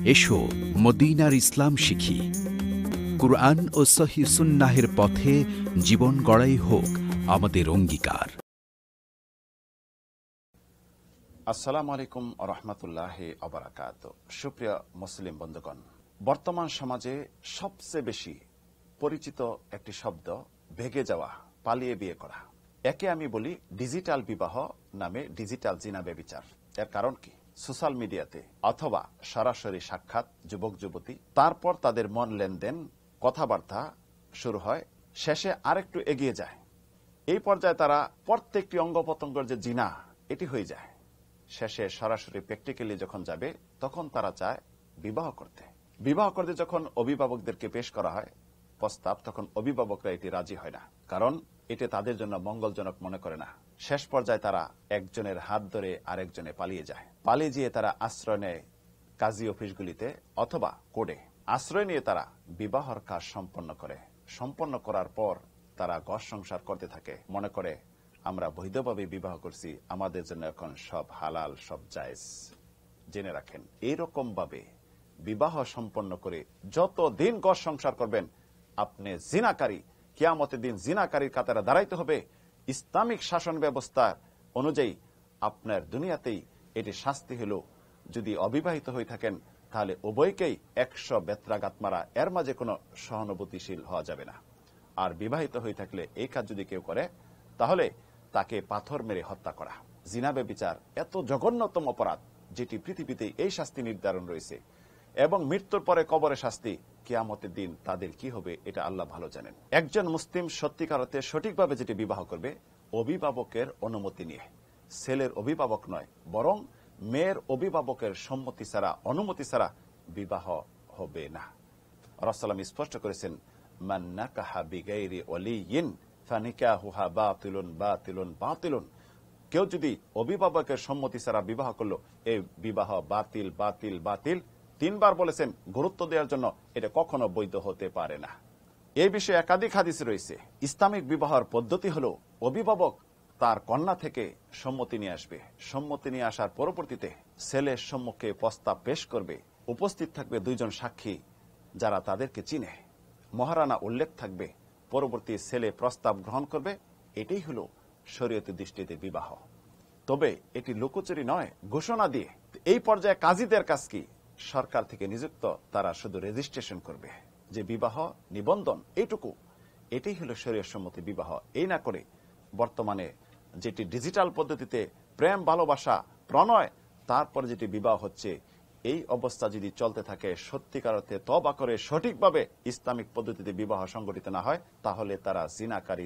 এসো মদিনার ইসলাম শিখি, কুরআন ও সহিহ সুন্নাহের পথে জীবন গড়াই হোক আমাদের অঙ্গীকার। আসসালামু আলাইকুম ওয়া রাহমাতুল্লাহি ওয়া বারাকাতুহু। সুপ্রিয় মুসলিম বন্ধুগণ, বর্তমান সমাজে সবচেয়ে বেশি পরিচিত একটি শব্দ ভেগে যাওয়া, পালিয়ে বিয়ে করা। একে আমি বলি ডিজিটাল বিবাহ নামে ডিজিটাল জিনা ব্যভিচার। এর কারণ কি? সোশ্যাল মিডিয়াতে অথবা সরাসরি সাক্ষাৎ যুবক যুবতী, তারপর তাদের মন লেনদেন, কথাবার্তা শুরু হয়, শেষে আরেকটু এগিয়ে যায়। এই পর্যায়ে তারা প্রত্যেকটি অঙ্গ প্রত্যঙ্গের যে জিনা, এটি হয়ে যায়। শেষে সরাসরি প্র্যাকটিক্যালি যখন যাবে, তখন তারা চায় বিবাহ করতে। বিবাহ করতে যখন অভিভাবকদেরকে পেশ করা হয় প্রস্তাব, তখন অভিভাবকরা এটি রাজি হয় না, কারণ এটি তাদের জন্য মঙ্গলজনক মনে করে না। শেষ পর্যায়ে তারা একজনের হাত ধরে আরেকজনে পালিয়ে যায়। পালিয়ে গিয়ে তারা আশ্রয় নেয় কাজী অফিসগুলিতে অথবা কোর্টে। আশ্রয় নিয়ে তারা বিবাহর কাজ সম্পন্ন করে। সম্পন্ন করার পর তারা ঘর সংসার করতে থাকে, মনে করে আমরা বৈধভাবে বিবাহ করছি, আমাদের জন্য এখন সব হালাল, সব জায়েজ। জেনে রাখেন, এইরকম ভাবে বিবাহ সম্পন্ন করে যত দিন ঘর সংসার করবেন, আপনি জিনাকারী, কিয়ামতের দিন জিনাকারীর কাতারে দাঁড়াইতে হবে। ইসলামিক শাসন ব্যবস্থা অনুযায়ী আপনার দুনিয়াতেই এটি শাস্তি হলো। যদি অবিবাহিত হয়ে থাকেন, তাহলে উভয়কেই 100 বেত্রাঘাত মারা, এর মাঝে কোনো সহানুভূতিশীল হওয়া যাবে না। আর বিবাহিত হয়ে থাকলে এই কাজ যদি কেউ করে, তাহলে তাকে পাথর মেরে হত্যা করা। জিনা ব্যভিচার এত জঘন্যতম অপরাধ, যেটি পৃথিবীতে এই শাস্তি নির্ধারণ রয়েছে, এবং মৃত্যুর পরে কবরে শাস্তি। কিয়ামতের দিন তাদের কি হবে, এটা আল্লাহ ভালো জানেন। একজন মুসলিম সত্যিকার অর্থে সঠিকভাবে যেটি বিবাহ করবে, অভিভাবকের অনুমতি নিয়ে। ছেলের অভিভাবক নয়, বরং মেয়ের অভিভাবকের সম্মতি ছাড়া, অনুমতি ছাড়া বিবাহ হবে না। রাসূলুল্লাহ স্পষ্ট করেছেন, মান নাকাহা বিগাইরি ওয়ালিয়িন ফানিকাহুহা বাতিলুন বাতিলুন বাতিলুন। কেউ যদি অভিভাবকের সম্মতি ছাড়া বিবাহ করলো, এই বিবাহ বাতিল বাতিল বাতিল। 3 বার বলেছেন, গুরুত্ব দেওয়ার জন্য, এটা কখনো বৈধ হতে পারে না। এই বিষয়ে একাধিক হাদিস রয়েছে। ইসলামিক বিবাহের পদ্ধতি হলো, অভিভাবক তার কন্যা থেকে সম্মতি নিয়ে আসবে। সম্মতি নিয়ে আসার পরবর্তীতে ছেলের সম্মুখে প্রস্তাব পেশ করবে। উপস্থিত থাকবে 2 জন সাক্ষী, যারা তাদেরকে চিনে। মহারানা উল্লেখ থাকবে। পরবর্তী ছেলে প্রস্তাব গ্রহণ করবে। এটাই হলো শরীয়তের দৃষ্টিতে বিবাহ। তবে এটি লুকোচুরি নয়, ঘোষণা দিয়ে। এই পর্যায়ে কাজীদের কাজ কি? সরকার থেকে নিযুক্ত, তারা শুধু রেজিস্ট্রেশন করবে যে বিবাহ নিবন্ধন, এইটুকু। এটাই হলো শরীয়ত সম্মতি বিবাহ। এই না করে বর্তমানে যেটি ডিজিটাল পদ্ধতিতে প্রেম, ভালোবাসা, প্রণয়, তারপরে যেটি বিবাহ হচ্ছে, এই অবস্থা যদি চলতে থাকে, সত্যিকার অর্থে তওবা করে সঠিকভাবে ইসলামিক পদ্ধতিতে বিবাহ সংগঠিত না হয়, তাহলে তারা জিনাকারী।